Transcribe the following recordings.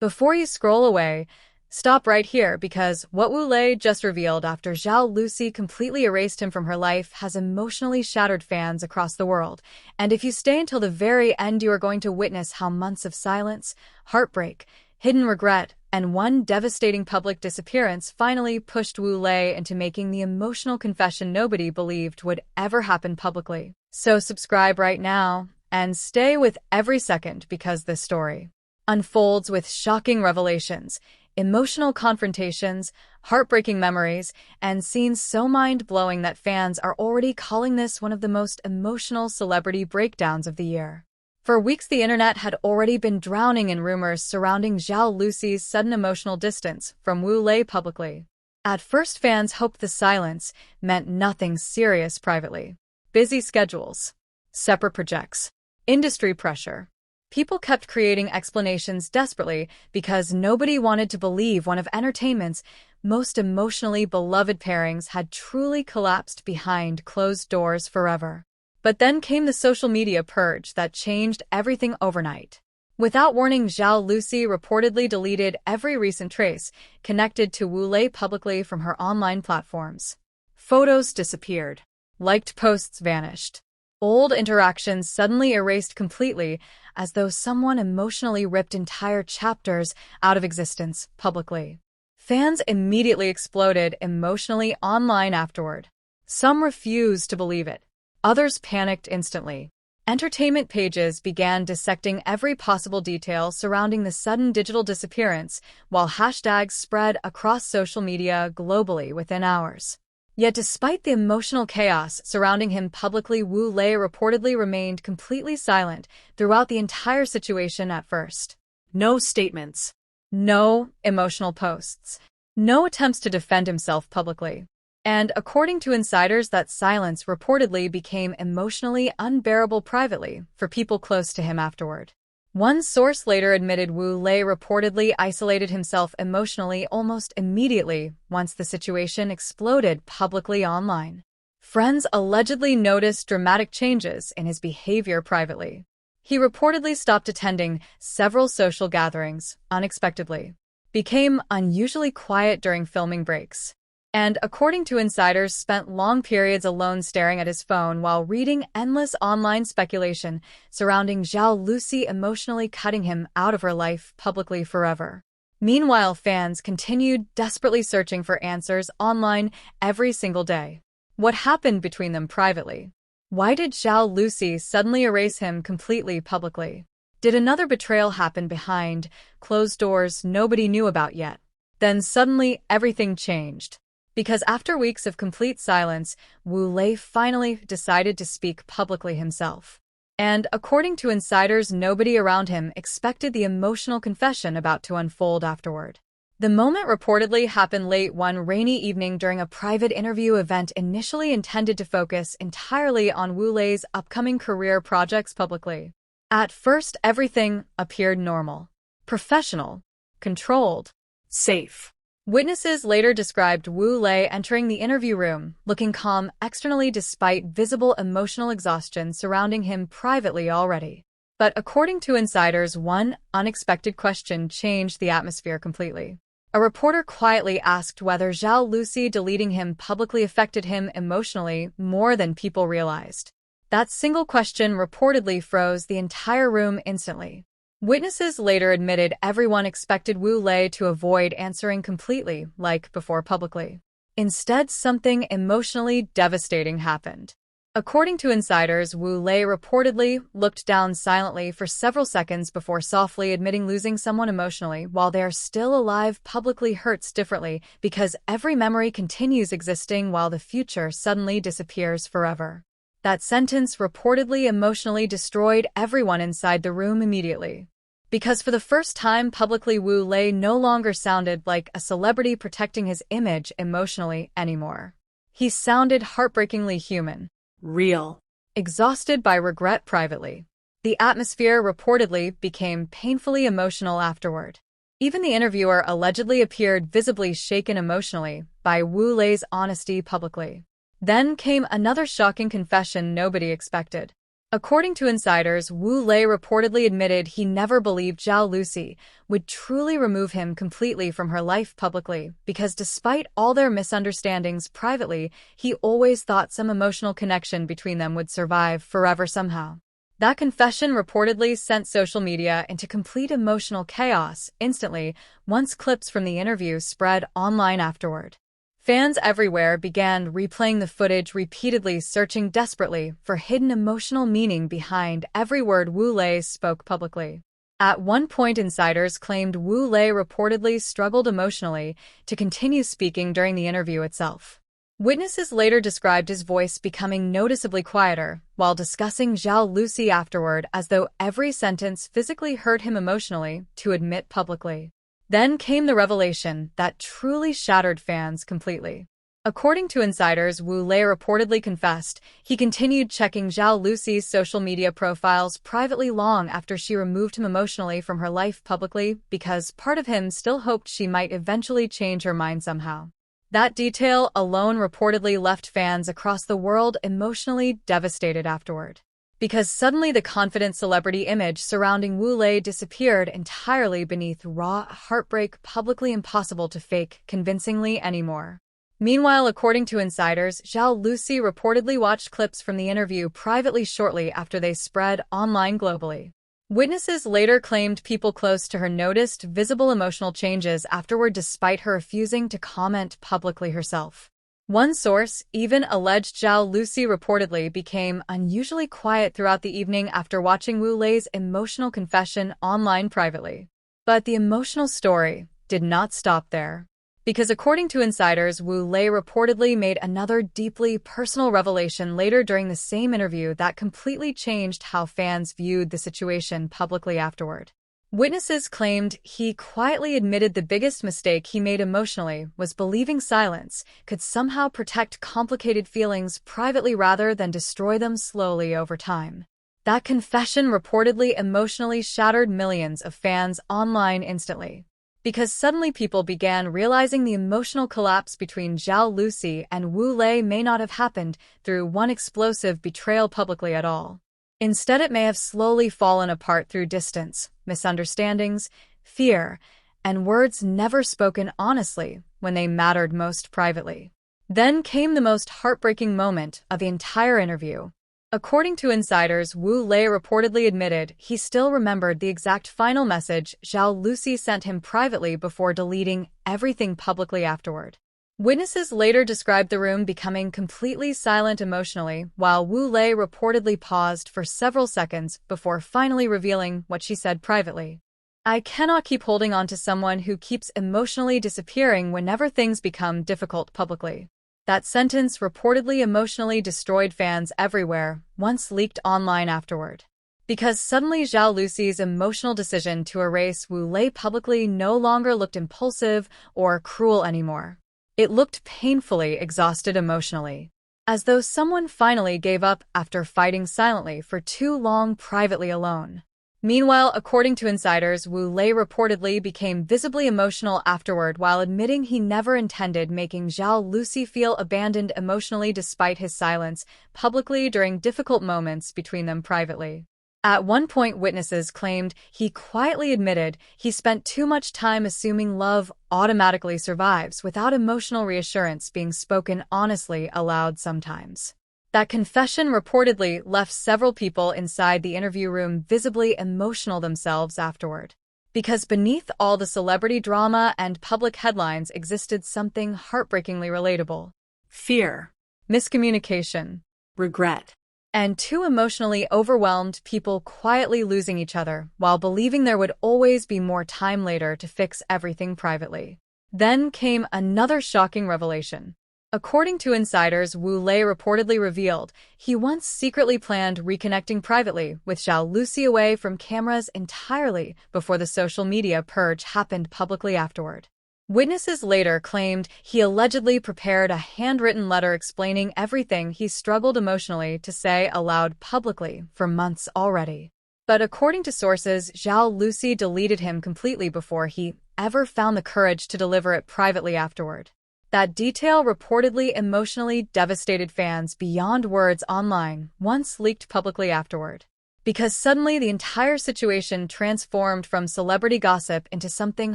Before you scroll away, stop right here because what Wu Lei just revealed after Zhao Lusi completely erased him from her life has emotionally shattered fans across the world. And if you stay until the very end, you are going to witness how months of silence, heartbreak, hidden regret, and one devastating public disappearance finally pushed Wu Lei into making the emotional confession nobody believed would ever happen publicly. So subscribe right now and stay with every second because this story unfolds with shocking revelations, emotional confrontations, heartbreaking memories, and scenes so mind-blowing that fans are already calling this one of the most emotional celebrity breakdowns of the year. For weeks, the internet had already been drowning in rumors surrounding Zhao Lusi's sudden emotional distance from Wu Lei publicly. At first, fans hoped the silence meant nothing serious privately. Busy schedules, separate projects, industry pressure. People kept creating explanations desperately because nobody wanted to believe one of entertainment's most emotionally beloved pairings had truly collapsed behind closed doors forever. But then came the social media purge that changed everything overnight. Without warning, Zhao Lusi reportedly deleted every recent trace connected to Wu Lei publicly from her online platforms. Photos disappeared. Liked posts vanished. Old interactions suddenly erased completely, as though someone emotionally ripped entire chapters out of existence publicly. Fans immediately exploded emotionally online afterward. Some refused to believe it. Others panicked instantly. Entertainment pages began dissecting every possible detail surrounding the sudden digital disappearance, while hashtags spread across social media globally within hours. Yet despite the emotional chaos surrounding him publicly, Wu Lei reportedly remained completely silent throughout the entire situation at first. No statements. No emotional posts. No attempts to defend himself publicly. And according to insiders, that silence reportedly became emotionally unbearable privately for people close to him afterward. One source later admitted Wu Lei reportedly isolated himself emotionally almost immediately once the situation exploded publicly online. Friends allegedly noticed dramatic changes in his behavior privately. He reportedly stopped attending several social gatherings unexpectedly, became unusually quiet during filming breaks, and, according to insiders, spent long periods alone staring at his phone while reading endless online speculation surrounding Zhao Lusi emotionally cutting him out of her life publicly forever. Meanwhile, fans continued desperately searching for answers online every single day. What happened between them privately? Why did Zhao Lusi suddenly erase him completely publicly? Did another betrayal happen behind closed doors nobody knew about yet? Then suddenly everything changed. Because after weeks of complete silence, Wu Lei finally decided to speak publicly himself. And according to insiders, nobody around him expected the emotional confession about to unfold afterward. The moment reportedly happened late one rainy evening during a private interview event initially intended to focus entirely on Wu Lei's upcoming career projects publicly. At first, everything appeared normal, professional, controlled, safe. Witnesses later described Wu Lei entering the interview room, looking calm externally despite visible emotional exhaustion surrounding him privately already. But according to insiders, one unexpected question changed the atmosphere completely. A reporter quietly asked whether Zhao Lusi deleting him publicly affected him emotionally more than people realized. That single question reportedly froze the entire room instantly. Witnesses later admitted everyone expected Wu Lei to avoid answering completely, like before publicly. Instead, something emotionally devastating happened. According to insiders, Wu Lei reportedly looked down silently for several seconds before softly admitting losing someone emotionally while they are still alive publicly hurts differently because every memory continues existing while the future suddenly disappears forever. That sentence reportedly emotionally destroyed everyone inside the room immediately. Because for the first time publicly, Wu Lei no longer sounded like a celebrity protecting his image emotionally anymore. He sounded heartbreakingly human, real, exhausted by regret privately. The atmosphere reportedly became painfully emotional afterward. Even the interviewer allegedly appeared visibly shaken emotionally by Wu Lei's honesty publicly. Then came another shocking confession nobody expected. According to insiders, Wu Lei reportedly admitted he never believed Zhao Lusi would truly remove him completely from her life publicly, because despite all their misunderstandings privately, he always thought some emotional connection between them would survive forever somehow. That confession reportedly sent social media into complete emotional chaos instantly once clips from the interview spread online afterward. Fans everywhere began replaying the footage repeatedly, searching desperately for hidden emotional meaning behind every word Wu Lei spoke publicly. At one point, insiders claimed Wu Lei reportedly struggled emotionally to continue speaking during the interview itself. Witnesses later described his voice becoming noticeably quieter while discussing Zhao Lusi afterward, as though every sentence physically hurt him emotionally to admit publicly. Then came the revelation that truly shattered fans completely. According to insiders, Wu Lei reportedly confessed he continued checking Zhao Lusi's social media profiles privately long after she removed him emotionally from her life publicly, because part of him still hoped she might eventually change her mind somehow. That detail alone reportedly left fans across the world emotionally devastated afterward. Because suddenly the confident celebrity image surrounding Wu Lei disappeared entirely beneath raw heartbreak, publicly impossible to fake convincingly anymore. Meanwhile, according to insiders, Zhao Lusi reportedly watched clips from the interview privately shortly after they spread online globally. Witnesses later claimed people close to her noticed visible emotional changes afterward, despite her refusing to comment publicly herself. One source even alleged Zhao Lusi reportedly became unusually quiet throughout the evening after watching Wu Lei's emotional confession online privately. But the emotional story did not stop there. Because according to insiders, Wu Lei reportedly made another deeply personal revelation later during the same interview that completely changed how fans viewed the situation publicly afterward. Witnesses claimed he quietly admitted the biggest mistake he made emotionally was believing silence could somehow protect complicated feelings privately rather than destroy them slowly over time. That confession reportedly emotionally shattered millions of fans online instantly. Because suddenly people began realizing the emotional collapse between Zhao Lusi and Wu Lei may not have happened through one explosive betrayal publicly at all. Instead, it may have slowly fallen apart through distance, misunderstandings, fear, and words never spoken honestly when they mattered most privately. Then came the most heartbreaking moment of the entire interview. According to insiders, Wu Lei reportedly admitted he still remembered the exact final message Zhao Lusi sent him privately before deleting everything publicly afterward. Witnesses later described the room becoming completely silent emotionally, while Wu Lei reportedly paused for several seconds before finally revealing what she said privately. "I cannot keep holding on to someone who keeps emotionally disappearing whenever things become difficult publicly." That sentence reportedly emotionally destroyed fans everywhere once leaked online afterward. Because suddenly Zhao Lusi's emotional decision to erase Wu Lei publicly no longer looked impulsive or cruel anymore. It looked painfully exhausted emotionally, as though someone finally gave up after fighting silently for too long privately alone. Meanwhile, according to insiders, Wu Lei reportedly became visibly emotional afterward while admitting he never intended making Zhao Lusi feel abandoned emotionally despite his silence publicly during difficult moments between them privately. At one point, witnesses claimed he quietly admitted he spent too much time assuming love automatically survives without emotional reassurance being spoken honestly aloud sometimes. That confession reportedly left several people inside the interview room visibly emotional themselves afterward. Because beneath all the celebrity drama and public headlines existed something heartbreakingly relatable: fear, miscommunication, regret, and two emotionally overwhelmed people quietly losing each other while believing there would always be more time later to fix everything privately. Then came another shocking revelation. According to insiders, Wu Lei reportedly revealed he once secretly planned reconnecting privately with Zhao Lusi away from cameras entirely before the social media purge happened publicly afterward. Witnesses later claimed he allegedly prepared a handwritten letter explaining everything he struggled emotionally to say aloud publicly for months already. But according to sources, Zhao Lusi deleted him completely before he ever found the courage to deliver it privately afterward. That detail reportedly emotionally devastated fans beyond words online, once leaked publicly afterward. Because suddenly the entire situation transformed from celebrity gossip into something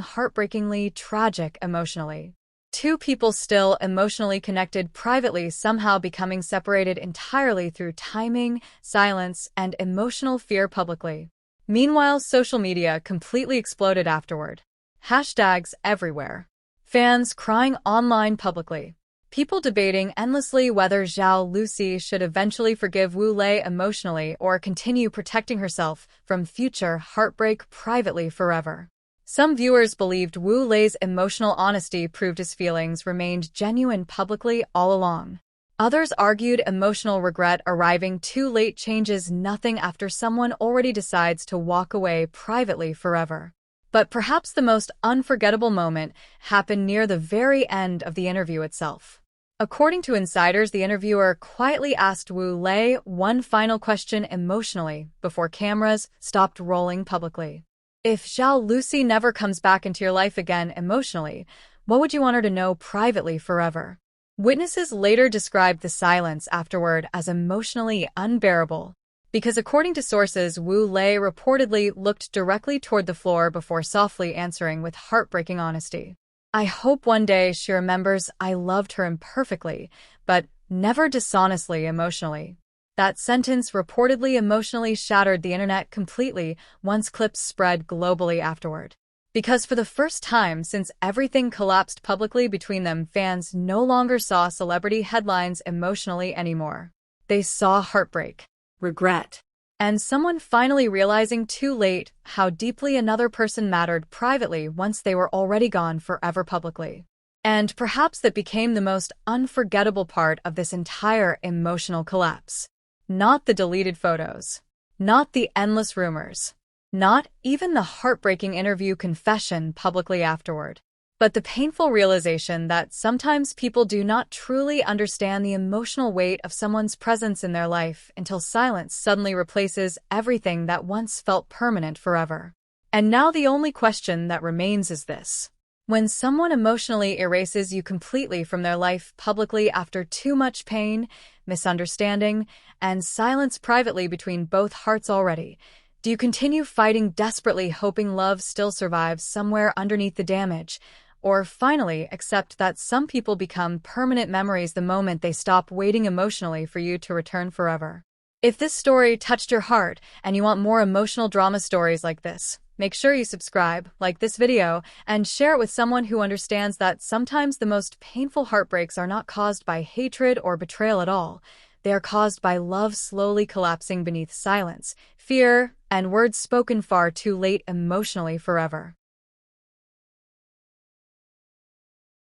heartbreakingly tragic emotionally. Two people still emotionally connected privately somehow becoming separated entirely through timing, silence, and emotional fear publicly. Meanwhile, social media completely exploded afterward. Hashtags everywhere. Fans crying online publicly. People debating endlessly whether Zhao Lusi should eventually forgive Wu Lei emotionally or continue protecting herself from future heartbreak privately forever. Some viewers believed Wu Lei's emotional honesty proved his feelings remained genuine publicly all along. Others argued emotional regret arriving too late changes nothing after someone already decides to walk away privately forever. But perhaps the most unforgettable moment happened near the very end of the interview itself. According to insiders, the interviewer quietly asked Wu Lei one final question emotionally before cameras stopped rolling publicly. If Zhao Lusi never comes back into your life again emotionally, what would you want her to know privately forever? Witnesses later described the silence afterward as emotionally unbearable. Because according to sources, Wu Lei reportedly looked directly toward the floor before softly answering with heartbreaking honesty. I hope one day she remembers I loved her imperfectly, but never dishonestly emotionally. That sentence reportedly emotionally shattered the internet completely once clips spread globally afterward. Because for the first time since everything collapsed publicly between them, fans no longer saw celebrity headlines emotionally anymore. They saw heartbreak, regret, and someone finally realizing too late how deeply another person mattered privately once they were already gone forever publicly. And perhaps that became the most unforgettable part of this entire emotional collapse. Not the deleted photos, not the endless rumors, not even the heartbreaking interview confession publicly afterward, but the painful realization that sometimes people do not truly understand the emotional weight of someone's presence in their life until silence suddenly replaces everything that once felt permanent forever. And now the only question that remains is this. When someone emotionally erases you completely from their life publicly after too much pain, misunderstanding, and silence privately between both hearts already, do you continue fighting desperately hoping love still survives somewhere underneath the damage? Or finally accept that some people become permanent memories the moment they stop waiting emotionally for you to return forever? If this story touched your heart and you want more emotional drama stories like this, make sure you subscribe, like this video, and share it with someone who understands that sometimes the most painful heartbreaks are not caused by hatred or betrayal at all. They are caused by love slowly collapsing beneath silence, fear, and words spoken far too late emotionally forever.